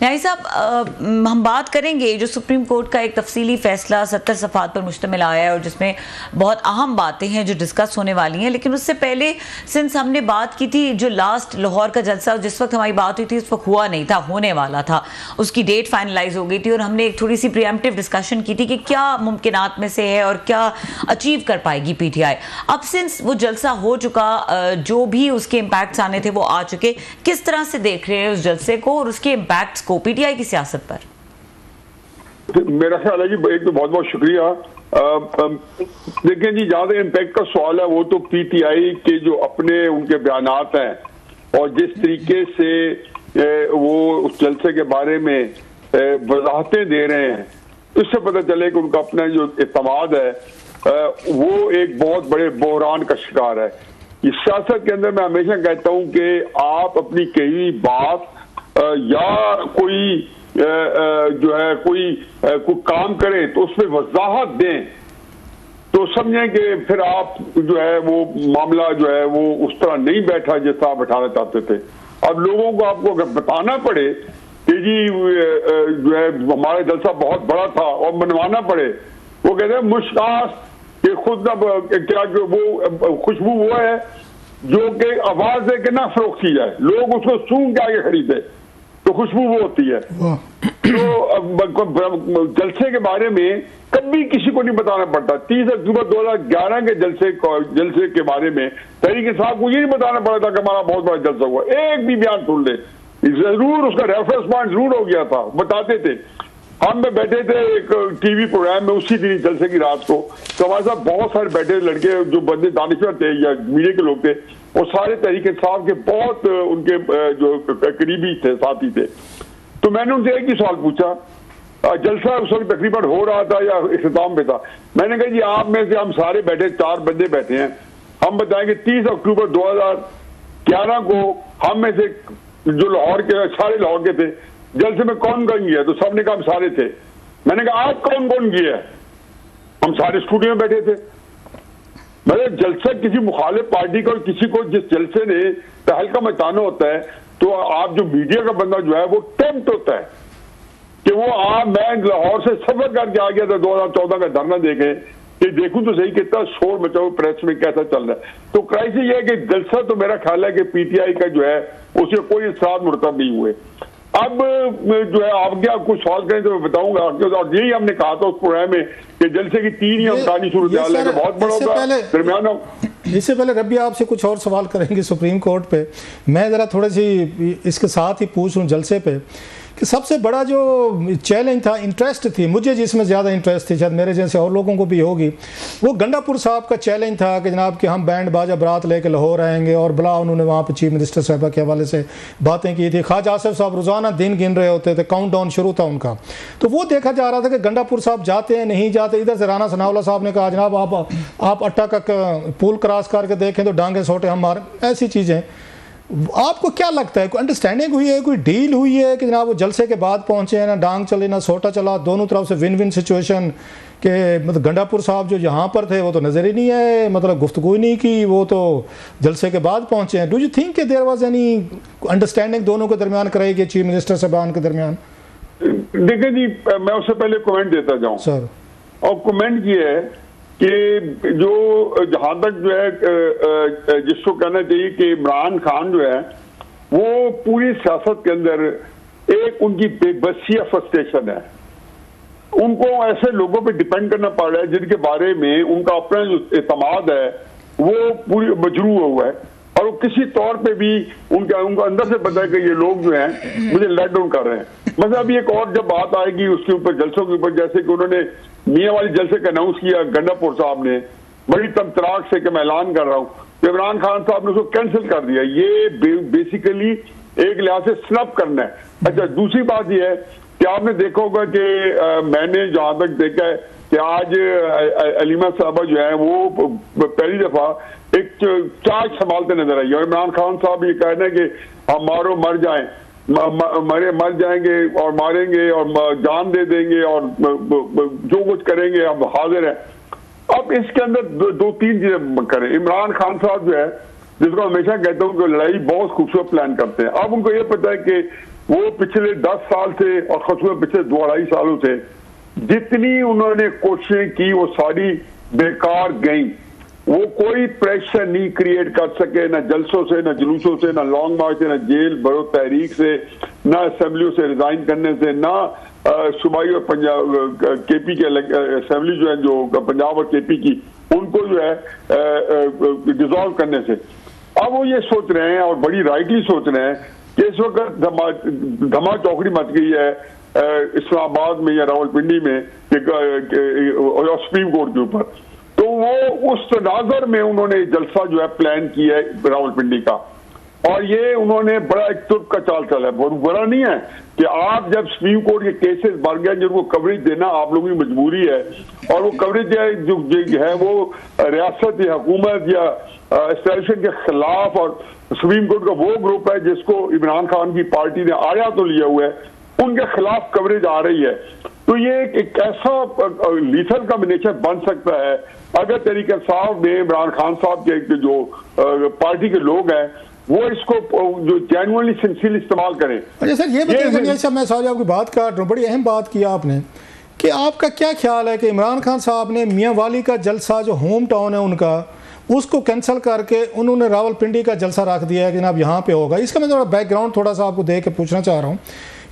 न्याई साहब, हम बात करेंगे जो सुप्रीम कोर्ट का एक तफसीली फैसला 70 सफ़हात पर मुश्तमिल आया है और जिसमें बहुत अहम बातें हैं जो डिस्कस होने वाली हैं, लेकिन उससे पहले सिंस हमने बात की थी जो लास्ट लाहौर का जलसा जिस वक्त हमारी बात हुई थी उस वक्त हुआ नहीं था, होने वाला था, उसकी डेट फाइनलाइज हो गई थी और हमने एक थोड़ी सी प्रीएम्प्टिव डिस्कशन की थी कि क्या मुमकिनात में से है और क्या अचीव कर पाएगी पीटीआई। अब सिंस वो जलसा हो चुका, जो भी उसके इम्पैक्ट्स आने थे वो आ चुके, किस तरह से देख रहे हैं उस जलसे को और उसके इम्पैक्ट्स को पीटीआई की सियासत पर? मेरा ख्याल है जी, एक तो बहुत बहुत शुक्रिया। देखिए जी, जहां तक इम्पैक्ट का सवाल है वो तो पीटीआई के जो अपने उनके बयानात हैं और जिस तरीके से वो उस जलसे के बारे में वजाहतें दे रहे हैं, इससे पता चले कि उनका अपना जो इत्मीनान है वो एक बहुत बड़े बहरान का शिकार है। इस सियासत के अंदर मैं हमेशा कहता हूं कि आप अपनी कही बात या कोई जो है कोई काम करें तो उसमें वजाहत दें तो समझें कि फिर आप जो है वो मामला जो है वो उस तरह नहीं बैठा जैसा आप बैठाना चाहते थे। अब लोगों को आपको अगर बताना पड़े कि जी जो है हमारा जलसा बहुत बड़ा था और मनवाना पड़े, वो कहते हैं मुश्कास कि खुद क्या वो खुशबू वो है जो कि आवाज दे के ना फरोख्त की जाए, लोग उसको सूंघ के आगे खरीदे तो खुशबू वो होती है। तो जलसे के बारे में कभी किसी को नहीं बताना पड़ता। 30 अक्टूबर 2011 के जलसे के बारे में तहरीक इंसाफ को ये नहीं बताना पड़ा था कि हमारा बहुत बड़ा जलसा हुआ, एक भी बयान सुन ले, जरूर उसका रेफरेंस पॉइंट जरूर हो गया था, बताते थे। हम में बैठे थे एक टीवी प्रोग्राम में उसी दिन जलसे की रात को, तो हमारे साथ बहुत सारे बैठे लड़के जो बंदे दानिश्वर थे या मीडिया के लोग थे, वो सारे तहरीक इंसाफ के बहुत उनके जो करीबी थे, साथी थे। तो मैंने उनसे एक ही सवाल पूछा, जलसा उस वक्त तकरीबन हो रहा था या इख्तिताम पे था, मैंने कहा जी आप में से हम सारे बैठे 4 बंदे बैठे हैं, हम बताएंगे 30 अक्टूबर 2011 को हम में से जो लाहौर के सारे लाहौर के थे जलसे में कौन कौन गया, तो सबने कहा हम सारे थे। मैंने कहा आप कौन कौन गया, हम सारे स्टूडियो में बैठे थे। मतलब जलसा किसी मुखालिफ पार्टी को, किसी को जिस जलसे ने तहलका मचाना होता है तो आप जो मीडिया का बंदा जो है वो टेम्प्ट होता है कि वो मैं लाहौर से सफर करके आ गया था 2014 का धरना देखे कि देखूं तो सही कितना शोर मचाओ प्रेस में कैसा चल रहा है। तो क्राइसिस ये है कि जलसा तो मेरा ख्याल है कि पीटीआई का जो है उसके कोई असरात मुरतब नहीं हुए। अब जो है आप क्या कुछ सवाल करें तो मैं बताऊंगा, और यही हमने कहा था उस प्रोग्राम में कि जलसे की 3 ही अमकानी सूरत हाल है, बहुत बड़ा होगा दरमियाना। इससे पहले रब्बी आपसे कुछ और सवाल करेंगे सुप्रीम कोर्ट पे, मैं ज़रा थोड़ी सी इसके साथ ही पूछ लूँ जलसे पे कि सबसे बड़ा जो चैलेंज था, इंटरेस्ट थी मुझे जिसमें ज़्यादा इंटरेस्ट थी, शायद मेरे जैसे और लोगों को भी होगी, वो गंडापुर साहब का चैलेंज था कि जनाब कि हम बैंड बाजा बारात लेके लाहौर आएंगे और बला उन्होंने वहाँ पे चीफ मिनिस्टर साहबा के हवाले से बातें की थी। ख्वाजा आसिफ साहब रोज़ाना दिन गिन रहे होते थे, काउंट डाउन शुरू था उनका, तो वो देखा जा रहा था कि गंडापुर साहब जाते हैं नहीं जाते। इधर से राना सनाउल्ला साहब ने कहा जनाब आप अट्टा का पुल क्रॉस करके देखें तो डांगे सोटे हम मार, ऐसी चीज़ें। आपको क्या लगता है, कोई अंडरस्टैंडिंग हुई है, कोई डील हुई है कि जनाब वो जलसे के बाद पहुंचे हैं, ना डांग चले ना सोटा चला, दोनों तरफ से विन विन सिचुएशन के? मतलब गंडापुर साहब जो यहाँ पर थे वो तो नज़र ही नहीं आए, मतलब गुफ्तगू ही नहीं की, वो तो जलसे के बाद पहुंचे हैं। डू यू थिंक कि देयर वाज एनी अंडरस्टैंडिंग दोनों के दरमियान कराई गई, चीफ मिनिस्टर साहबान के दरमियान? देखिए जी, मैं उससे पहले कमेंट देता जाऊँ सर, और कमेंट ये है कि जो जहां तक जो है जिसको कहना चाहिए कि इमरान खान जो है वो पूरी सियासत के अंदर एक उनकी बेबसी या फ्रस्ट्रेशन है। उनको ऐसे लोगों पे डिपेंड करना पड़ रहा है जिनके बारे में उनका अपना जो इत्मीनान है वो पूरी मजरू हुआ है, और वो किसी तौर पे भी उनका अंदर से पता है कि ये लोग जो हैं मुझे लेट डाउन कर रहे हैं। मतलब अभी एक और जब बात आएगी उसके ऊपर जलसों के ऊपर, जैसे कि उन्होंने मियाँ वाली जलसे का अनाउंस किया गंडापुर साहब ने बड़ी तमतराक से कि मैं ऐलान कर रहा हूँ, इमरान खान साहब ने उसको कैंसिल कर दिया। ये बेसिकली एक लिहाज से स्नब करना है। अच्छा, दूसरी बात यह है कि आपने देखा होगा कि मैंने जहां तक देखा है कि आज अलीमा साहबा जो है वो पहली दफा एक चार्ज संभालते नजर आई, और इमरान खान साहब ये कहना है कि हम मारो मर जाएं, मर जाएंगे और मारेंगे और जान दे देंगे और जो कुछ करेंगे हम हाजिर हैं। अब इसके अंदर दो तीन चीजें करें। इमरान खान साहब जो है, जिसको हमेशा कहता हूँ कि लड़ाई बहुत खूबसूरत प्लान करते हैं। अब उनको ये पता है कि वो पिछले 10 साल से और खसूस पिछले 2-2.5 सालों से जितनी उन्होंने कोशिशें की वो सारी बेकार गई। वो कोई प्रेशर नहीं क्रिएट कर सके, ना जलसों से, ना जुलूसों से, ना लॉन्ग मार्च से, ना जेल भरो तहरीक से, ना असेंबलियों से रिजाइन करने से, ना सूबाई और पंजाब केपी के असेंबली जो है, जो पंजाब और केपी की, उनको जो है डिसॉल्व करने से। अब वो ये सोच रहे हैं और बड़ी राइटली सोच रहे हैं कि इस वक्त धमा चौकड़ी मच गई है इस्लामाबाद में या रावलपिंडी में और सुप्रीम कोर्ट के ऊपर। तो वो उस तनाजर में उन्होंने जलसा जो है प्लान किया है रावलपिंडी का, और ये उन्होंने बड़ा एक तुर्क का चाल चला है। बहुत बुरा नहीं है कि आप जब सुप्रीम कोर्ट के केसेस बढ़ गए जिनको कवरेज देना आप लोगों की मजबूरी है, और वो कवरेज जो है वो रियासत या हुकूमत या एस्टेब्लिशमेंट के खिलाफ, और सुप्रीम कोर्ट का वो ग्रुप है जिसको इमरान खान की पार्टी ने आया तो लिया हुआ है, उनके खिलाफ कवरेज आ रही है। तो ये एक ऐसा लीथल कॉम्बिनेशन बन सकता है अगर तरीके साहब ने इमरान खान साहब के जो पार्टी के लोग हैं वो इसको जो जेन्युइनली सिंसियरली इस्तेमाल करें। अच्छा सर, ये बताइए साहब, मैं सॉरी आपकी बात काट रहा हूँ, बड़ी अहम बात किया आपने कि आपका क्या ख्याल है कि इमरान खान साहब ने मियाँ वाली का जलसा जो होम टाउन है उनका, उसको कैंसिल करके उन्होंने रावलपिंडी का जलसा रख दिया है कि जनाब यहाँ पे होगा। इसका मैं थोड़ा बैकग्राउंड थोड़ा सा आपको दे के पूछना चाह रहा हूँ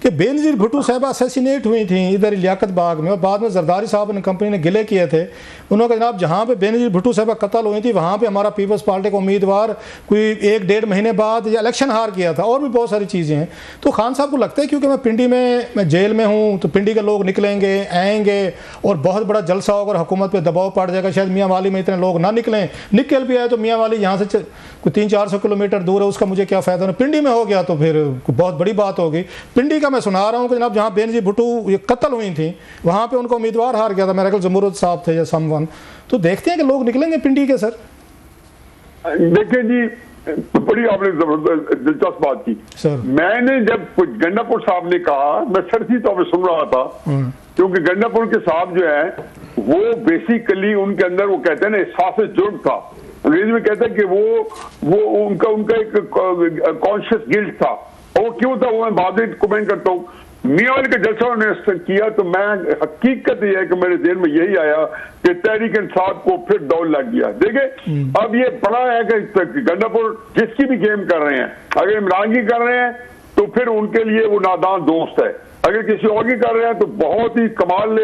कि बेनज़ीर भुट्टो साहब असैसिनेट हुई थी इधर लियाकत बाग में, और बाद में जरदारी साहब ने कंपनी ने गिले किए थे। उन्होंने कहा जनाब जहाँ पे बेनज़ीर भुट्टो साहब कत्ल हुई थी वहाँ पे हमारा पीपल्स पार्टी का उम्मीदवार कोई 1-1.5 महीने बाद या इलेक्शन हार किया था, और भी बहुत सारी चीज़ें हैं। तो खान साहब को लगता है क्योंकि मैं पिंडी में मैं जेल में हूँ तो पिंडी के लोग निकलेंगे आएंगे और बहुत बड़ा जलसा होगा, हुकूमत पर दबाव पड़ जाएगा, शायद मियाँ वाली में इतने लोग ना निकलें, निकल भी आए तो मियाँ वाली यहाँ से कोई 300-400 किलोमीटर दूर है, उसका मुझे क्या फ़ायदा ना, पिंडी में हो गया तो फिर बहुत बड़ी बात होगी। पिंडी का मैं सुना रहा हूँ कि जनाब जहाँ बेनज़ीर भुट्टो ये कत्ल हुई थी वहाँ पे उनका उम्मीदवार हार गया था, मेरे ख्याल जमूरुद साहब थे या समवन। तो देखते हैं कि लोग निकलेंगे पिंडी के। सर देखिए जी, बड़ी आपने दिलचस्प बात की सर। मैंने जब गंडापुर साहब ने कहा, मैं सरसी तौर पर सुन रहा था, क्योंकि गंडापुर के साहब जो है वो बेसिकली उनके अंदर वो कहते हैं ना एहसास जुर्म था, अंग्रेजी में कहते हैं कि वो उनका एक कॉन्शियस गिल्ट था। और वो क्यों था वो मैं बाद में कमेंट करता हूँ। मियाँ वाली का जलसा उन्होंने किया तो मैं हकीकत ये है कि मेरे दिल में यही आया कि तहरीक इंसाफ को फिर दौड़ लग गया। देखिए अब ये बड़ा है कि गंडापुर जिसकी भी गेम कर रहे हैं, अगर इमरान की कर रहे हैं तो फिर उनके लिए वो नादान दोस्त है, अगर किसी और की कर रहे हैं तो बहुत ही कमाल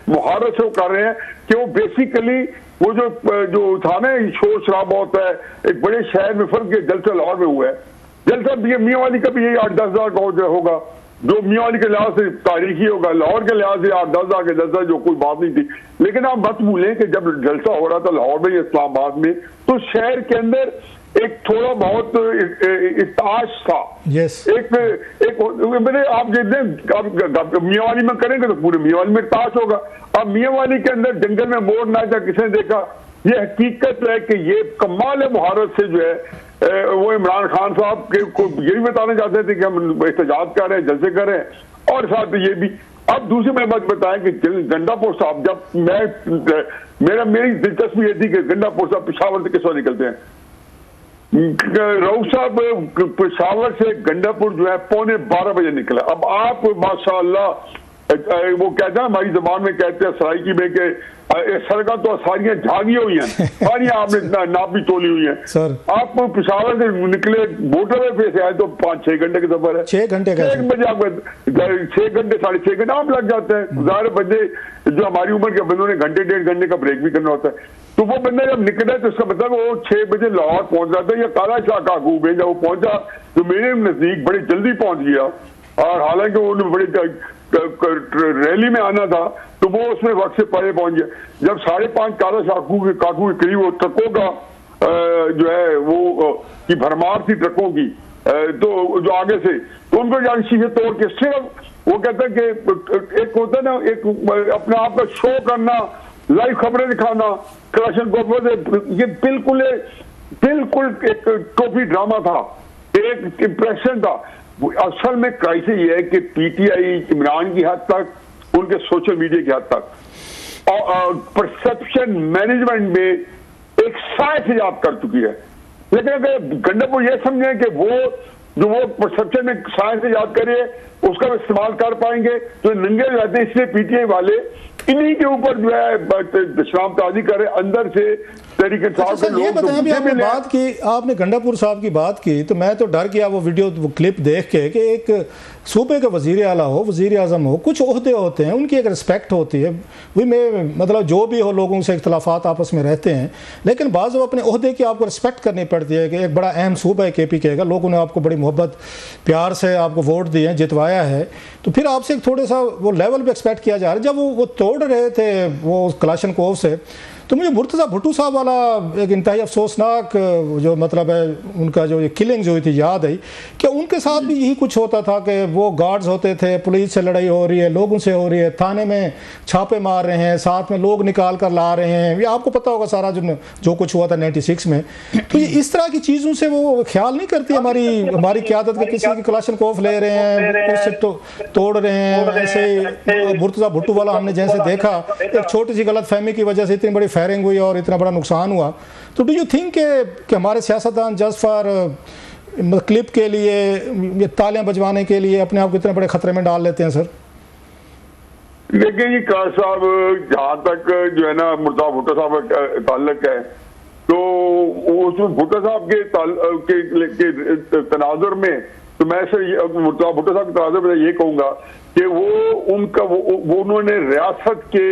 मुहारत से वो कर रहे हैं कि वो बेसिकली वो जो था ना शोर शराबा होता है एक बड़े शहर में, फर्क के जलसा लाहौर में हुआ है, जलसा मियाँ वाली का भी यही 8-10 हज़ार का होगा, जो मियाँ वाली के लिहाज से तारीखी होगा, लाहौर के लिहाज से 8-10 हज़ार के जलसा जो कोई बात नहीं थी। लेकिन आप मत भूलें कि जब जलसा हो रहा था लाहौर में या इस्लामाबाद में तो शहर के अंदर एक थोड़ा बहुत इताश था। yes. एक मेरे आप जितने मियाँ वाली में करेंगे तो पूरे मियाँ वाली में इताश होगा। अब मियाँ वाली के अंदर जंगल में मोर नाचा किसने देखा, ये हकीकत है कि ये कमाल मुहारत से जो है वो इमरान खान साहब के को ये भी बताना चाहते थे कि हम एहतजाज कर रहे हैं, जलसे कर रहे हैं, और साथ ये भी। अब दूसरी मैं बात बताएं कि गंडापुर साहब, जब मेरी दिलचस्पी ये थी कि गंडापुर साहब पेशावर से किस वक्त निकलते हैं। रऊफ साहब पेशावर से गंडापुर जो है 11:45 बजे निकला। अब आप माशाअल्लाह वो कहते हैं हमारी जबान में कहते हैं सराइकी में कि सड़कें तो सारियां झागी हुई हैं, सारियां आपने नाप भी तोली हुई हैं। सर आप पेशावर से निकले मोटरवे पे से आए तो 5-6 घंटे का सफर है, 6 घंटे का, 1 बजे आप 6 घंटे 6.5 घंटे आप लग जाते हैं। ज़ाहिर बंदे जो हमारी उम्र के बंदों ने घंटे 1.5 घंटे का ब्रेक भी करना होता है, तो वो बंदा जब निकला तो उसका मतलब वो 6 बजे लाहौर पहुंच जाता है। या काला शाह काकू में जब वो पहुंचा तो मेरे नजदीक बड़े जल्दी पहुंच गया, और हालांकि उन्होंने बड़े रैली में आना था तो वो उसमें वक्त से पहले पहुंच गया। जब 5:30 काला काकू के करीब वो ट्रकों का जो है वो की भरमार थी ट्रकों की, तो जो आगे से तो उनको जान शीशे तोड़ के सिर्फ वो कहते हैं कि एक होता है ना, एक अपने आप का शो करना, लाइव खबरें दिखाना, ये बिल्कुल एक टोपी ड्रामा था, एक इम्प्रेशन था। असल में क्राइसिस ये है कि पीटीआई इमरान की हद तक, उनके सोशल मीडिया की हद तक और परसेप्शन मैनेजमेंट में एक साइज ईजाद कर चुकी है। लेकिन अगर गंडापुर ये समझे कि वो जो वो परसेप्शन में साइंस से याद करिए उसका भी इस्तेमाल कर पाएंगे। तो नंगे रहते हैं, इसलिए पीटीआई वाले इन्हीं के ऊपर जो है शराब ताजी करे अंदर से तरीके से। ये बताएं, अभी आपने बात की, आपने गंडापुर साहब की बात की, तो मैं तो डर गया वो वीडियो वो क्लिप देख के कि एक सूबे के वजीर आला हो, वजीर आजम हो, कुछ ओहदे होते हैं, उनकी एक रिस्पेक्ट होती है। वही में मतलब जो भी हो लोगों से इख्तलाफात आपस में रहते हैं, लेकिन बाज़ वो अपने ओहदे की आपको रिस्पेक्ट करनी पड़ती है कि एक बड़ा अहम सूबा है KPK का, लोगों ने आपको बड़ी मोहब्बत प्यार से आपको वोट दिए हैं, जितवाया है, तो फिर आपसे थोड़ा सा वो लेवल भी एक्सपेक्ट किया जा रहा है। जब वो तोड़ रहे थे वो कलाशनकोव से, तो मुझे मुर्तज़ा भुट्टो साहब वाला एक इंतहाई अफसोसनाक जो मतलब है उनका जो ये किलिंग जो हुई थी याद आई कि उनके साथ भी यही कुछ होता था कि वो गार्ड्स होते थे, पुलिस से लड़ाई हो रही है, लोगों से हो रही है, थाने में छापे मार रहे हैं, साथ में लोग निकाल कर ला रहे हैं, ये आपको पता होगा सारा जो कुछ हुआ था 96 में। तो ये इस तरह की चीज़ों से वो ख्याल नहीं करती हमारी क़यादत के किसी की कलाशनकोव ले रहे हैं, उससे तोड़ रहे हैं। ऐसे मुर्तज़ा भुट्टो वाला हमने जैसे देखा, एक छोटी सी गलत फहमी की वजह से इतनी बड़ी फायरिंग हुई और इतना बड़ा नुकसान हुआ। तो डू यू थिंक कि हमारे सियासतदान जस्ट फॉर क्लिप के लिए, ये तालियां बजवाने के लिए अपने आप को इतने बड़े खतरे में डाल लेते हैं सर? देखिए जी कार साहब, जहाँ तक जो है ना मुर्तज़ा भुट्टो साहब का ताल्लुक है, तो उसमें भुट्टो साहब के तनाजुर में, तो मैं सर मुर्तज़ा भुट्टो साहब के तनाजुर में ये कहूँगा कि वो उन्होंने रियासत के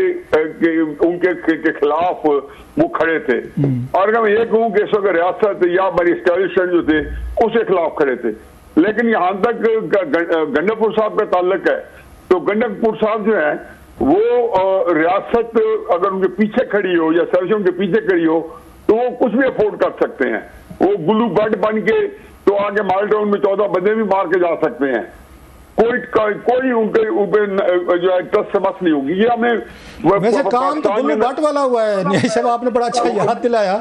उनके खिलाफ वो खड़े थे। और अगर मैं ये कहूँ कि इस वक्त रियासत या हमारी एस्टैब्लिशमेंट जो थे उसके खिलाफ खड़े थे। लेकिन यहाँ तक गंडापुर साहब का ताल्लुक है, तो गंडापुर साहब जो है वो रियासत अगर उनके पीछे खड़ी हो या एस्टैब्लिशमेंट के पीछे खड़ी हो तो वो कुछ भी अफोर्ड कर सकते हैं। वो गुल्लू बट बन के तो आगे माल टाउन में 14 बंदे भी मार के जा सकते हैं, कोई उनके ऊपर जो है ट्रस्ट से मत नहीं होगी। ये हमें वैसे काम तो गुल्लू भट्ट वाला हुआ है, न्याय साहब आपने बड़ा अच्छा याद दिलाया।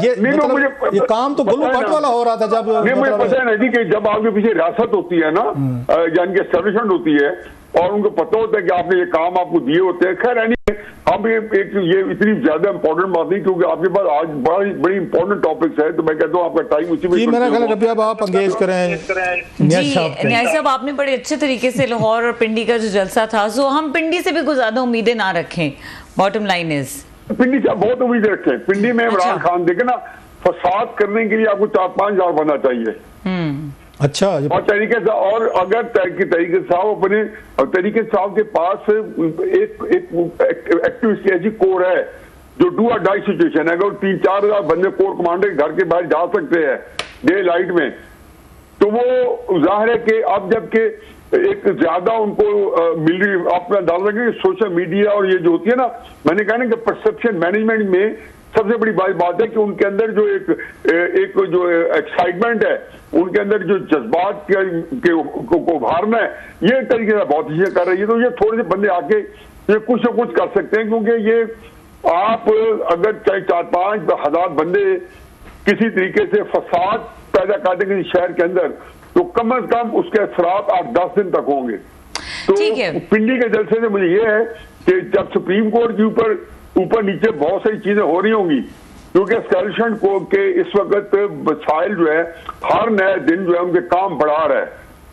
ये मतलब ये काम तो गुल्लू भट्ट वाला हो रहा था जब मुझे पता है ना जी कि जब आपके पीछे रियासत होती है ना, यानी कि एस्टैब्लिशमेंट होती है और उनको पता होता है कि आपने ये काम आपको दिए होते हैं। खैर अब ये इतनी ज्यादा इंपॉर्टेंट बात नहीं, क्योंकि आपके पास आज बड़ी इंपॉर्टेंट टॉपिक्स है, तो मैं कहता हूँ आपका टाइम उसी में मेरा ख्याल रबी आप एंगेज करें। न्याय साहब आपने बड़े अच्छे तरीके से लाहौर और पिंडी का जो जलसा था, सो हम पिंडी से भी कुछ ज्यादा उम्मीदें ना रखें। बॉटम लाइन इज पिंडी से बहुत उम्मीदें रखें। पिंडी में इमरान खान देखे ना, फसाद करने के लिए आपको 4-5 हजार बनना चाहिए। अच्छा, और तरीके से, और अगर तरीके साहब अपने तरीके साहब के पास एक एक्टिविस्ट ऐसी कोर है जो डू और डाई सिचुएशन है। अगर 3-4 हजार बंदे कोर कमांडर के घर के बाहर जा सकते हैं डे लाइट में, तो वो जाहिर है कि अब जबकि एक ज्यादा उनको मिलिट्री अपना डाल रहे सोशल मीडिया और ये जो होती है ना, मैंने कहा ना कि परसेप्शन मैनेजमेंट में सबसे बड़ी बात है कि उनके अंदर जो एक जो एक्साइटमेंट है, उनके अंदर जो जज्बात को उभारना है, ये तरीके से बहुत चीजें कर रही है। तो ये थोड़े से बंदे आके ये कुछ न कुछ कर सकते हैं, क्योंकि ये आप अगर चाहे 4-5 हजार बंदे किसी तरीके से फसाद पैदा करते किसी शहर के अंदर, तो कम से कम उसके असरात 8-10 दिन तक होंगे। तो पिंडी के जलसे से मुझे ये है कि जब सुप्रीम कोर्ट के ऊपर नीचे बहुत सारी चीजें हो रही होंगी, क्योंकि एस्टैब्लिशमेंट को के इस वक्त वसाइल जो है हर नए दिन जो है उनके काम बढ़ा रहा है,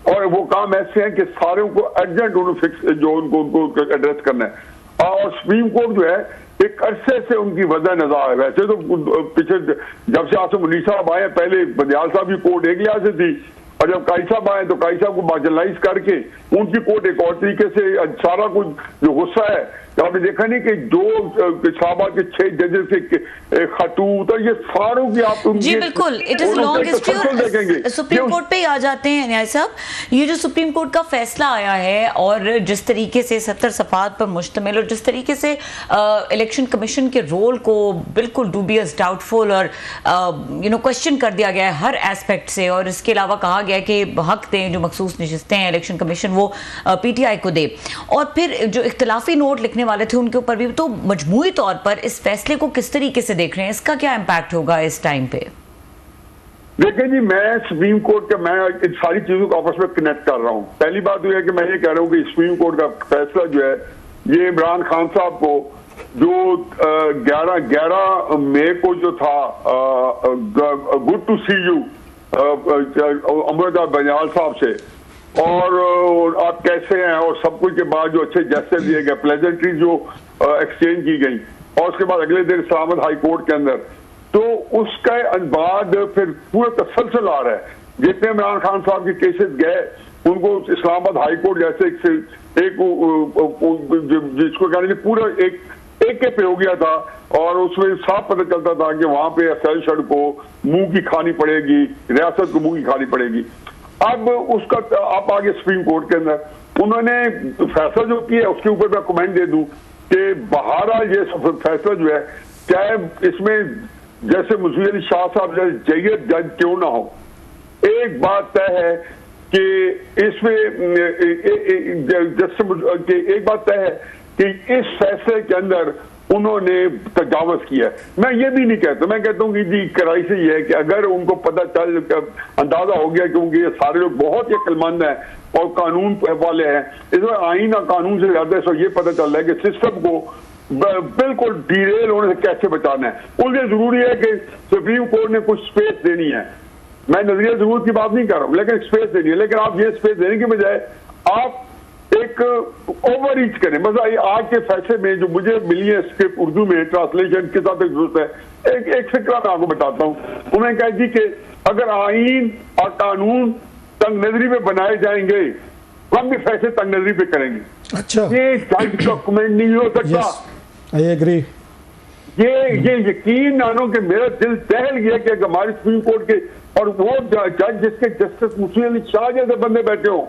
और वो काम ऐसे हैं कि सारे को अर्जेंट उनको एड्रेस करना है। और सुप्रीम कोर्ट जो है एक अरसे से उनकी वजह नजर है। वैसे तो पीछे जब से आसिम मुनीर साहब आए, पहले बंदियाल साहब की कोर्ट एक लिहाज से थी, और जब काई साहब आए तो काई साहब को मार्जिनलाइज करके उनकी कोर्ट एक और तरीके से सारा कुछ जो गुस्सा है, तो आपने देखा नहीं कि जो इस्लामाबाद के 6 जजेस के खतूत और ये सारों की आप जी बिल्कुल, it is long history. Supreme court पे आ जाते हैं न्याय साहब, ये जो सुप्रीम कोर्ट का फैसला आया है और जिस तरीके से 70 सफ़ात पर मुश्तमिल और जिस तरीके से इलेक्शन कमीशन के रोल को बिल्कुल डूबियस, डाउटफुल और क्वेश्चन कर दिया गया है हर एस्पेक्ट से, और इसके अलावा कहा गया कि हक दें जो मखसूस नशिस्तें हैं इलेक्शन कमीशन वो PTI को दे, और फिर जो इख्तिलाफी नोट लिखने वाले थे उनके ऊपर भी। तो मजमूई तौर पर इस फैसले को किस तरीके से देख रहे हैं, इसका क्या इंपैक्ट होगा इस टाइम पे? देखिए जी, मैं सुप्रीम कोर्ट का मैं इन सारी चीजों को आपस में कनेक्ट कर रहा हूं। पहली बात यह है कि मैं ये कह रहा हूं कि सुप्रीम कोर्ट का फैसला जो है ये इमरान खान साहब को जो 11 मई को जो था good to see you Amrita Baniyal साहब से, और आप कैसे हैं और सब कुछ के बाद जो अच्छे जैसे दिए गए, प्लेजेंट्री जो एक्सचेंज की गई, और उसके बाद अगले दिन इस्लामाबाद हाई कोर्ट के अंदर, तो उसके बाद फिर पूरा तसलसल आ रहा है। जितने इमरान खान साहब के केसेस गए उनको इस्लामाबाद हाई कोर्ट जैसे एक जिसको कहने पूरा एक पे हो गया था, और उसमें साफ पता चलता था कि वहां पे असेंशन को मुंह की खानी पड़ेगी, रियासत को मुंह की खानी पड़ेगी। अब उसका आप आगे सुप्रीम कोर्ट के अंदर उन्होंने फैसला जो किया उसके ऊपर मैं कमेंट दे दूं कि बहरहाल ये फैसला जो है, चाहे इसमें जैसे मुंशी अली शाह साहब जैसे जयद जज क्यों ना हो, एक बात तय है कि इसमें एक बात तय है कि इस फैसले के अंदर उन्होंने तजावज किया। मैं ये भी नहीं कहता, मैं कहता हूँ कि जी कराई से ये है कि अगर उनको पता चल अंदाजा हो गया, क्योंकि ये सारे लोग बहुत ही अक्लमंद हैं और कानून वाले हैं, इसमें आईन और कानून से ज्यादा सो ये पता चल रहा है कि सिस्टम को बिल्कुल डिरेल होने से कैसे बचाना है। उसलिए जरूरी है कि सुप्रीम कोर्ट ने कुछ स्पेस देनी है। मैं नजरिया जरूरत की बात नहीं कर रहा हूँ, लेकिन स्पेस देनी है। लेकिन आप ये स्पेस देने के बजाय आप एक ओवर रीच करें। बस आज के फैसले में जो मुझे मिली है स्क्रिप्ट उर्दू में ट्रांसलेशन के साथ जरूरत है, एक फिक्रा मैं आपको बताता हूँ। उन्होंने कहा जी कि अगर आईन और कानून तंग नजरी पे बनाए जाएंगे हम भी फैसले तंग नजरी पे करेंगे। अच्छा, ये जज का कमेंट नहीं हो सकता। I agree. ये यकीन मानो कि मेरा दिल दहल गया कि हमारे सुप्रीम कोर्ट के और वो जज जिसके जस्टिस मुंशी अली शाह जैसे बंदे बैठे हो।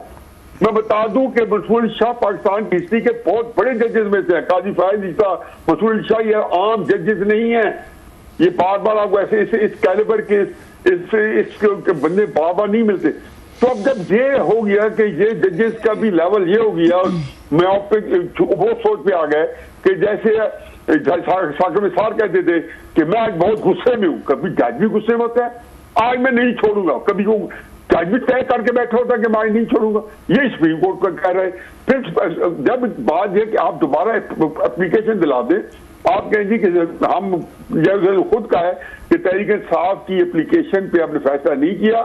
मैं बता दूं कि मुंशी अली शाह पाकिस्तान की हिस्ट्री के बहुत बड़े जजेस में से है। काजी फायद ईसा, मुंशी अली शाह ये आम जजेस नहीं है। ये बार बार आपको ऐसे इस कैलिबर के इस बंदे बार बार नहीं मिलते। तो अब जब ये हो गया कि ये जजेस का भी लेवल ये हो गया, और मैं आप पे वो सोच पे आ गए कि जैसे साकिब निसार कहते थे कि मैं आज बहुत गुस्से में हूं। कभी जज भी गुस्से में होता है, आज मैं नहीं छोड़ूंगा। कभी वो जज भी तय करके बैठा होता है कि मैं आज नहीं छोड़ूंगा। ये सुप्रीम कोर्ट का कह रहे। फिर जब बात यह कि आप दोबारा एप्लीकेशन दिला दें, आप कहें जी कि हम खुद का है कि तहरीक इंसाफ की एप्लीकेशन पे आपने फैसला नहीं किया,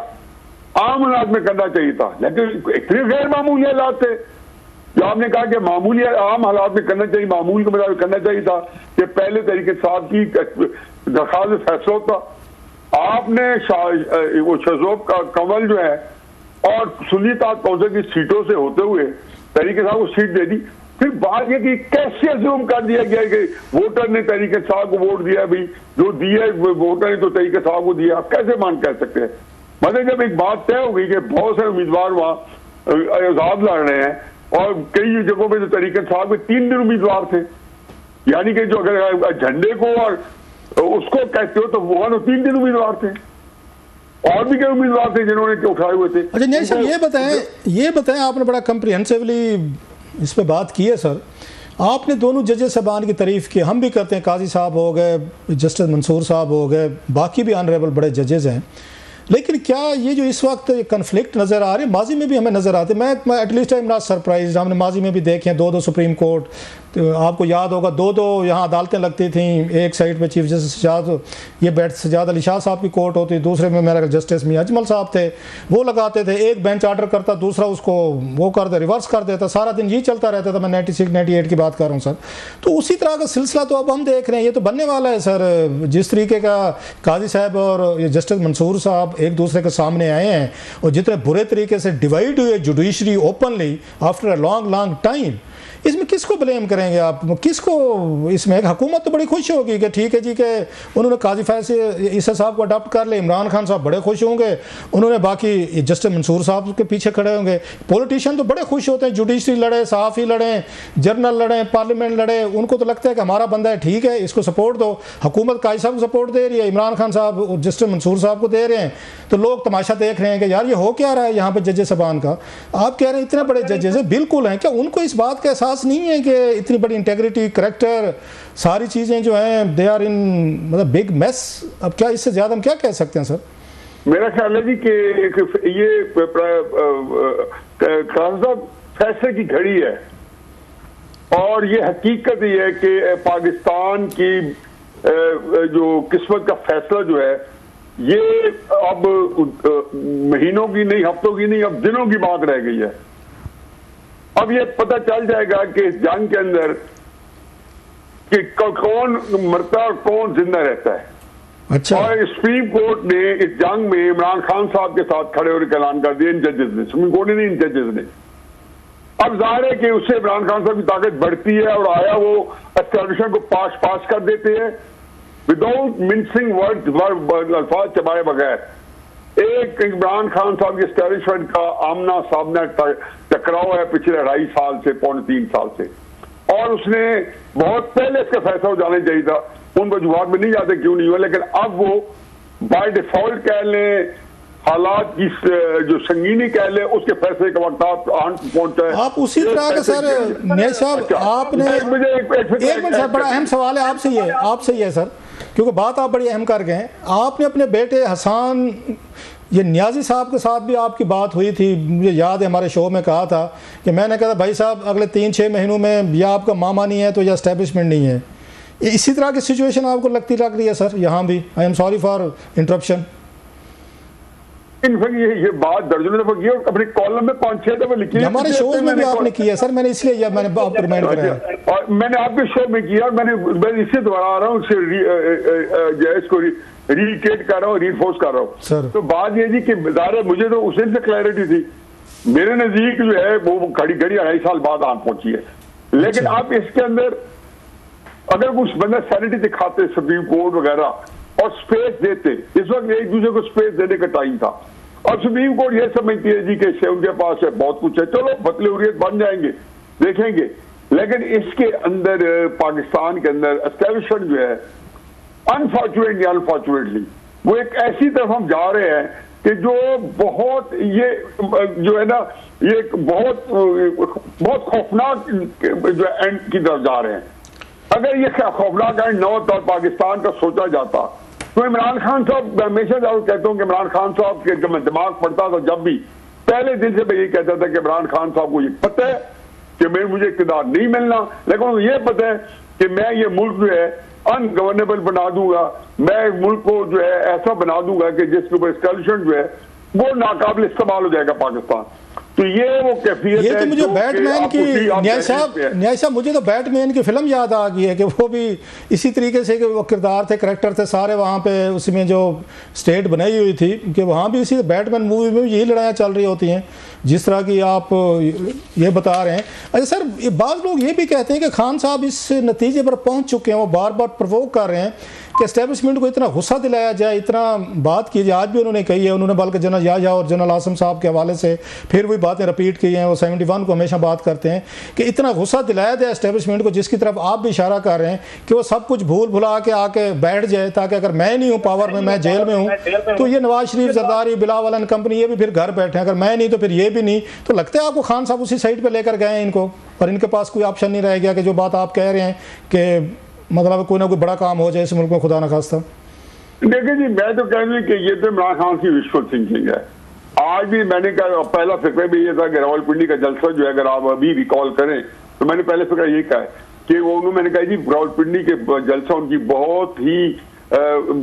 आम हालात में करना चाहिए था। लेकिन इतने गैर मामूली हालात थे जो आपने कहा कि मामूली आम हालात में करना चाहिए, मामूल के मुताबिक करना चाहिए था कि पहले तरीके साहब की दरखास्त में फैसला होता। आपने वो शहजोब का कमल जो है और सुन्नी ताक कौंसिल की सीटों से होते हुए तरीके साहब को सीट दे दी। फिर बात यह कि कैसे अज्यूम कर दिया गया कि वोटर ने तरीके साहब को वोट दिया, भाई जो दिया वोटर ने तो तरीके साहब को दिया। आप कैसे मान कह सकते हैं? मतलब जब एक बात तय हो गई कि बहुत सारे उम्मीदवार वहां आजाद लड़ रहे हैं और कई जगहों पे तो तरीके साहब के 3 दिन उम्मीदवार थे, यानी कि जो अगर झंडे को और उसको कहते हो तो वहां तो 3 दिन उम्मीदवार थे, और भी कई उम्मीदवार थे जिन्होंने उठाए हुए थे। अच्छा नहीं सर, ये बताएं आपने बड़ा कम्प्रिहेंसिवली इस पे बात की है सर। आपने दोनों जजेस साहबान की तारीफ की, हम भी करते हैं। काजी साहब हो गए, जस्टिस मंसूर साहब हो गए, बाकी भी ऑनरेबल बड़े जजेस हैं। लेकिन क्या ये जो इस वक्त कन्फ्लिक्ट नज़र आ रहे हैं, माजी में भी हमें नज़र आते, मैं at least I am not surprise. हमने माजी में भी देखे हैं 2-2 सुप्रीम कोर्ट, तो आपको याद होगा 2-2 यहाँ अदालतें लगती थी। एक साइड पे चीफ जस्टिस सजाद अली शाह साहब की कोर्ट होती, दूसरे में मेरा जस्टिस मियां अजमल साहब थे, वो लगाते थे। एक बेंच ऑर्डर करता, दूसरा उसको वो कर दे, रिवर्स कर देता। सारा दिन ये चलता रहता था। मैं 96-98 की बात कर रहा हूँ सर। तो उसी तरह का सिलसिला तो अब हम देख रहे हैं, ये तो बनने वाला है सर। जिस तरीके का काजी साहब और जस्टिस मंसूर साहब एक दूसरे के सामने आए हैं और जितने बुरे तरीके से डिवाइड हुए judiciary openly after a long time, इसमें किसको ब्लेम करेंगे आप? किसको इसमें? हुकूमत तो बड़ी खुश होगी कि ठीक है जी कि उन्होंने काजी फैज़ ईसा साहब को अडॉप्ट कर ले। इमरान खान साहब बड़े खुश होंगे, उन्होंने बाकी जस्टिस मंसूर साहब के पीछे खड़े होंगे। पॉलिटिशियन तो बड़े खुश होते हैं, जुडिशरी लड़े, सहाफ़ी लड़े, जर्नल लड़े, पार्लियामेंट लड़े, उनको तो लगता है कि हमारा बंदा है, ठीक है इसको सपोर्ट दो। हुकूमत काजी साहब को सपोर्ट दे रही है, इमरान खान साहब जस्टिस मंसूर साहब को दे रहे हैं, तो लोग तमाशा देख रहे हैं कि यार ये हो क्या रहा है यहाँ पर जजेस साहबान का। आप कह रहे हैं इतने बड़े जजेस हैं, बिल्कुल हैं, क्या उनको इस बात का एहसास नहीं है कि इतनी बड़ी इंटेग्रिटी, करेक्टर, सारी चीजें जो हैं दे आर इन मतलब बिग मेस? अब क्या इससे ज्यादा हम क्या कह सकते हैं सर? मेरा ख्याल है जी कि ये फैसले की घड़ी है, और ये हकीकत ये है कि पाकिस्तान की जो किस्मत का फैसला जो है ये अब महीनों की नहीं, हफ्तों की नहीं, अब दिनों की बात रह गई है। अब ये पता चल जाएगा कि इस जंग के अंदर कि कौन मरता और कौन जिंदा रहता है। अच्छा। और सुप्रीम कोर्ट ने इस जंग में इमरान खान साहब के साथ खड़े होकर ऐलान कर दिया इन जजेस ने, सुप्रीम कोर्ट ने नहीं, इन जजेस ने। अब जाहिर है कि उससे इमरान खान साहब की ताकत बढ़ती है और आया वो एस्टेब्लिशमेंट को पास कर देते हैं विदाउट मिंसिंग वर्ड, अल्फाज चबाए बगैर। एक इमरान खान साहब की एस्टेब्लिशमेंट का आमना सामना टकराव है पिछले 2.5 साल से, 2.25 साल से, और उसने बहुत पहले इसका फैसला हो जाना चाहिए था। उन वजूहात में नहीं जाते क्यों नहीं हुआ, लेकिन अब वो बाय डिफॉल्ट कह लें, हालात की जो संगीनी कह ले, उसके फैसले का वक्त आप पहुंचा है। आप उसी तरह का सर न्याय साहब आपने एक मिनट सर, बड़ा अहम सवाल है आपसे ही है सर, क्योंकि बात आप बड़ी अहम कर गए हैं। आपने अपने बेटे हसन, ये नियाजी साहब के साथ भी आपकी बात हुई थी, मुझे याद है हमारे शो में कहा था कि मैंने कहा भाई साहब अगले 3-6 महीनों में या आपका मामा नहीं है तो या एस्टेब्लिशमेंट नहीं है। इसी तरह की सिचुएशन आपको लग रही है सर यहाँ भी? I am sorry for interruption. ये बात दर्जनों दफा की, अपने कॉलम में 5-6 दफा लिखी है, हमारे शो में भी आपने किया सर, मैंने इसलिए मैंने आपको रिमाइंड कराया। और मैंने आपके शो में किया, मैं इससे दोहरा रहा हूँ, इसको रीटेट कर रहा हूँ, रीफोर्स कर रहा हूँ सर। तो बात ये जी कि मुझे तो उस दिन से क्लैरिटी थी, मेरे नजदीक जो है वो घड़ी 2.5 साल बाद आन पहुंची है। लेकिन आप इसके अंदर अगर कुछ बंदा सैनिटी दिखाते सुप्रीम कोर्ट वगैरह और स्पेस देते, इस वक्त एक दूसरे को स्पेस देने का टाइम था, और सुप्रीम कोर्ट ये समझती है जी कि उनके पास है बहुत कुछ है, चलो बतले हुरियत बन जाएंगे, देखेंगे। लेकिन इसके अंदर पाकिस्तान के अंदर एस्टेब्लिशमेंट जो है अनफॉर्चुनेटली वो एक ऐसी तरफ हम जा रहे हैं कि जो बहुत ये जो है ना, ये बहुत खौफनाक जो एंड की तरफ जा रहे हैं। अगर ये खौफनाक एंड न होता और पाकिस्तान का सोचा जाता तो इमरान खान साहब, हमेशा जरूर कहता हूँ कि इमरान खान साहब के जब मैं दिमाग पड़ता था, जब भी पहले दिन से मैं ये कहता था कि इमरान खान साहब को ये पता है कि मुझे इक़्तिदार नहीं मिलना, लेकिन उनको ये पता है कि मैं ये मुल्क जो है अनगवर्नेबल बना दूंगा, मैं मुल्क को जो है ऐसा बना दूंगा कि जिसके ऊपर एस्टेब्लिशमेंट जो है वो नाकाबिल इस्तेमाल हो जाएगा पाकिस्तान। तो ये वो कैफियत है। तो मुझे बैटमैन की न्याय साहब मुझे तो बैटमैन की फिल्म याद आ गई है कि वो भी इसी तरीके से कि वो किरदार थे, करैक्टर थे सारे वहाँ पे, उसमें जो स्टेट बनाई हुई थी कि वहाँ भी इसी बैटमैन मूवी में यही लड़ाइयाँ चल रही होती हैं जिस तरह की आप ये बता रहे हैं। अच्छा सर, बाज़ लोग ये भी कहते हैं कि खान साहब इस नतीजे पर पहुँच चुके हैं, वो बार बार प्रोवोक कर रहे हैं कि एस्टेब्लिशमेंट को इतना गुस्सा दिलाया जाए, इतना बात की जाए। आज भी उन्होंने कही है, उन्होंने बल्कि जनरल याह्या और जनरल आसिम साहब के हवाले से फिर वही बातें रिपीट की हैं। वो 71 को हमेशा बात करते हैं कि इतना गुस्सा दिलाया जाए एस्टेब्लिशमेंट को, जिसकी तरफ आप भी इशारा कर रहे हैं कि वो सब कुछ भूल भुला के आके बैठ जाए, ताकि अगर मैं नहीं हूँ पावर में, मैं जेल में हूँ, तो ये नवाज शरीफ, जरदारी, बिलावल एंड कंपनी ये भी फिर घर बैठे हैं, अगर मैं नहीं तो फिर ये भी नहीं। तो लगता है आपको खान साहब उसी साइड पर लेकर गए हैं इनको, और इनके पास कोई ऑप्शन नहीं रह गया कि जो बात आप कह रहे हैं कि मतलब कोई ना कोई बड़ा काम हो जाए इस मुल्क में, खुदा न खास्ता। देखिए जी, मैं तो कह रही कि ये तो इमरान खान की विजुअल थिंकिंग है। आज भी मैंने कहा, पहला फिक्र भी ये था कि रावलपिंडी का जलसा जो है, अगर आप अभी रिकॉल करें तो मैंने पहले फिक्र ये कहा कि वो मैंने कहा जी रावलपिंडी के जलसा उनकी बहुत ही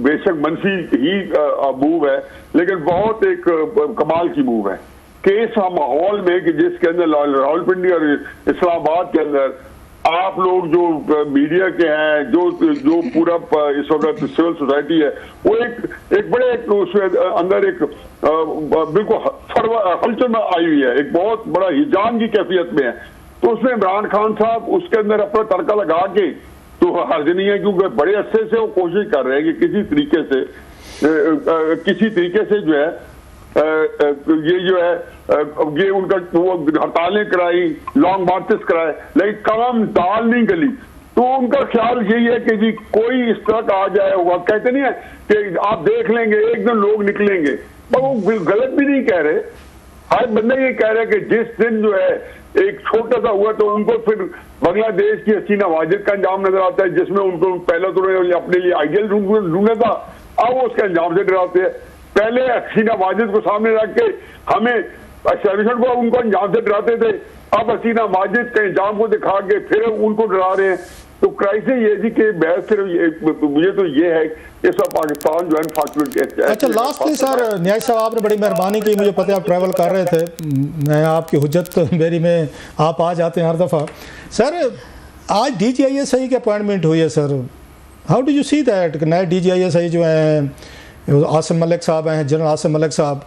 बेशक मनफी ही मूव है, लेकिन बहुत एक कमाल की मूव है कि इस माहौल में कि जिसके अंदर रावलपिंडी और इस्लामाबाद के अंदर आप लोग जो मीडिया के हैं, जो पूरा इस वक्त सिविल सोसाइटी है, वो एक बड़े उसमें अंदर एक बिल्कुल हलचल में आई हुई है, एक बहुत बड़ा हिजाम की कैफियत में है। तो उसमें इमरान खान साहब उसके अंदर अपना तड़का लगा के तो हर्ज नहीं है, क्योंकि बड़े अरसे से वो कोशिश कर रहे हैं कि किसी तरीके से जो है ये जो है ये उनका वो हड़तालें कराई, लॉन्ग मार्चेस कराए, लेकिन काम दाल नहीं गली। तो उनका ख्याल यही है कि जी कोई इस तरह का आ जाए, हुआ कहते नहीं है कि आप देख लेंगे एक दिन लोग निकलेंगे, पर वो गलत भी नहीं कह रहे। हर बंदा ये कह रहा है कि जिस दिन जो है एक छोटा सा हुआ तो उनको फिर बांग्लादेश की हसीना वाजिद का अंजाम नजर आता है, जिसमें उनको पहले तो अपने लिए आइडियल ढूंढना था, अब वो उसके अंजाम से डराते हैं। पहले हसीना वाजिद को सामने रख के हमें एस्टेब्लिशमेंट को उनको अंजाम से डराते थे, अब हसीना वाजिद के अंजाम को दिखा के फिर उनको डरा रहे हैं। तो क्राइसिस ये थी कि मैं सिर्फ मुझे तो ये है कि सब पाकिस्तान जो है फॉर्चुनेट। अच्छा, लास्टली सर न्याय साहब, आपने बड़ी मेहरबानी की, मुझे पता है आप ट्रैवल कर रहे थे, मैं आपकी हुज्जत मेरी में आप आ जाते हैं हर दफ़ा। सर आज DGISI की अपॉइंटमेंट हुई है sir, how do you see that? नए DGISI जो हैं आसिम मलिक साहब हैं, जनरल आसिम मलिक साहब,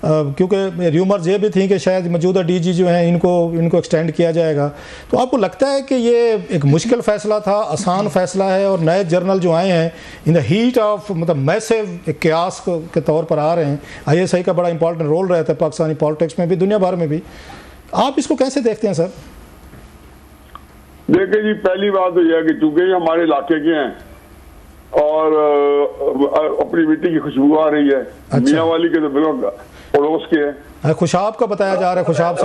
क्योंकि र्यूमर्स ये भी थी कि शायद मौजूदा DG जो हैं इनको एक्सटेंड किया जाएगा, तो आपको लगता है कि ये एक मुश्किल फ़ैसला था, आसान फ़ैसला है, और नए जर्नल जो आए हैं इन द हीट ऑफ मतलब मैसिव क्यास के तौर पर आ रहे हैं, ISI का बड़ा इंपॉर्टेंट रोल रहता है पाकिस्तानी पॉलिटिक्स में भी, दुनिया भर में भी, आप इसको कैसे देखते हैं सर? देखिए जी, पहली बात तो यह है कि चूंकि हमारे इलाके के हैं और अपनी मिट्टी की खुशबू आ रही है। अच्छा। मियाँ वाली के तो बिल्कुल पड़ोस के है, खुशाब का बताया जा रहा है, खुशाब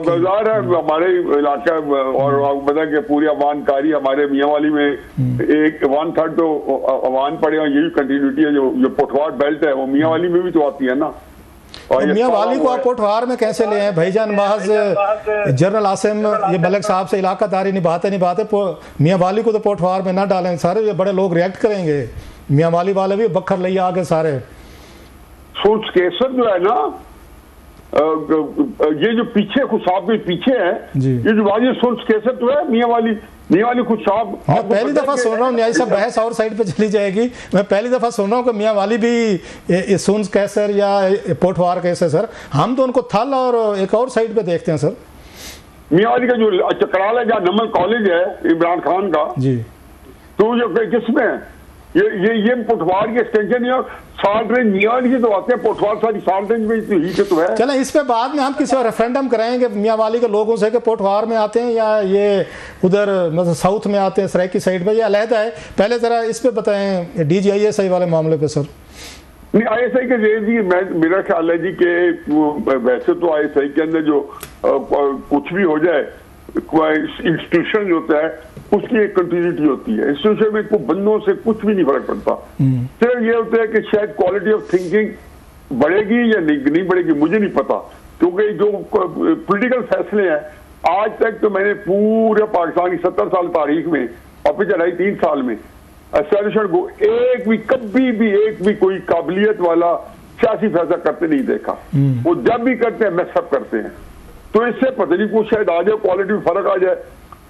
बाजार है हमारे इलाका, और बता कि पूरी अवानकारी हमारे मियाँ वाली में एक 1/3 तो अवान पड़े, और यही कंटिन्यूटी है। जो पोठवार बेल्ट है वो मियाँ वाली में भी तो आती है ना। और मियाँ वाली को आप पोठवार में कैसे ले हैं? भाईजान महज जनरल आसिम ये मलिक साहब से इलाकादारी निभाते मियाँ वाली को तो पोठवार में ना डालें, सारे ये बड़े लोग रिएक्ट करेंगे, मियाँ वाली वाले भी बखर ले आगे सारे। सुल्स केसर जो है ना, ये जो पीछे खुशाब के पीछे है, ये जो वाली सुल्स केसर तो है मियाँ वाली खुशाब। मैं पहली दफा सुन रहा हूँ न्याय साहब, बहस और साइड पे चली जाएगी, मैं पहली दफा सुन रहा हूँ कि मियाँ वाली भी सुल्स कैसर या पोठवार कैसे सर, हम तो उनको थल और एक और साइड पे देखते हैं सर। मियाँ वाली का जो चकराल है, जहाँ नमल कॉलेज है इमरान खान का जी, तो जो किसमें ये पोठवार की एक्सटेंशन है, साल्ट रेंज मियाँ वाली तो आते हैं, पोठवार सारी साल्ट रेंज में ही से तो है। चलें, इस पे बाद में हम किसी और रेफरेंडम कराएंगे मियाँ वाली के लोगों से कि पोठवार में आते हैं या ये उधर मतलब साउथ में आते हैं सराइकी साइड पे, ये अलहदा है। पहले जरा इस पे बताएं DGISI वाले मामले पे सर। नहीं, ISI के जी मेरा ख्याल है जी कि वैसे तो ISI के अंदर जो कुछ भी हो जाए, इंस्टीट्यूशन जो होता है उसकी एक कंटिन्यूटी होती है। इंस्टीट्यूशन में कोई बंदों से कुछ भी नहीं फर्क पड़ता, सिर्फ ये होता है कि शायद क्वालिटी ऑफ थिंकिंग बढ़ेगी या नहीं बढ़ेगी, मुझे नहीं पता, क्योंकि जो पॉलिटिकल फैसले हैं आज तक तो मैंने पूरे पाकिस्तान की 70 साल तारीख में और पिछले 3 साल में एस्टेब्लिशमेंट को कभी भी एक भी कोई काबिलियत वाला सियासी फैसला करते नहीं देखा। वो जब भी करते हैं मैसअप करते हैं, तो इससे पता नहीं कुछ शायद आ जाए, क्वालिटी में फर्क आ जाए,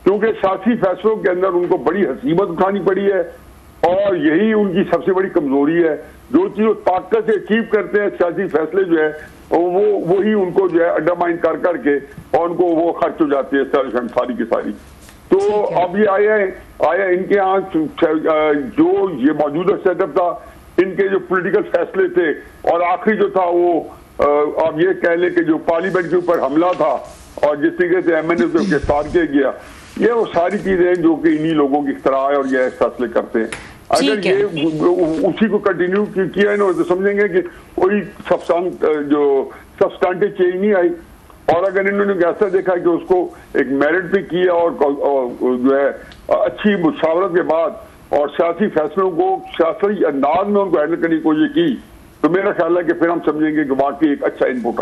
क्योंकि सियासी फैसलों के अंदर उनको बड़ी हसीमत उठानी पड़ी है, और यही उनकी सबसे बड़ी कमजोरी है। जो चीज वो ताकत से अचीव करते हैं, सियासी फैसले जो है वो ही उनको जो है अंडरमाइन कर करके और उनको वो खर्च हो जाती है सारी की सारी। तो अब ये आया इनके यहाँ जो ये मौजूदा सेटअप था, इनके जो पॉलिटिकल फैसले थे, और आखिरी जो था वो आप ये कह ले कि जो पार्लियामेंट के ऊपर हमला था और जिस तरीके से MNA को गिरफ्तार किया गया, ये वो सारी चीजें हैं जो कि इन्हीं लोगों की इख्तिराअ है और ये फैसले करते हैं। अगर ये उसी को कंटिन्यू किया इन्होंने तो समझेंगे कि कोई सब्सटेंटिव चेंज नहीं आई, और अगर इन्होंने ऐसा देखा कि उसको एक मेरिट भी किया और जो है अच्छी मुशावरत के बाद और सियासी फैसलों को सियासी अंदाज में उनको हैंडल करने की कोशिश की, तो मेरा ख्याल है कि फिर हम समझेंगे कि वाकई एक अच्छा इनपुट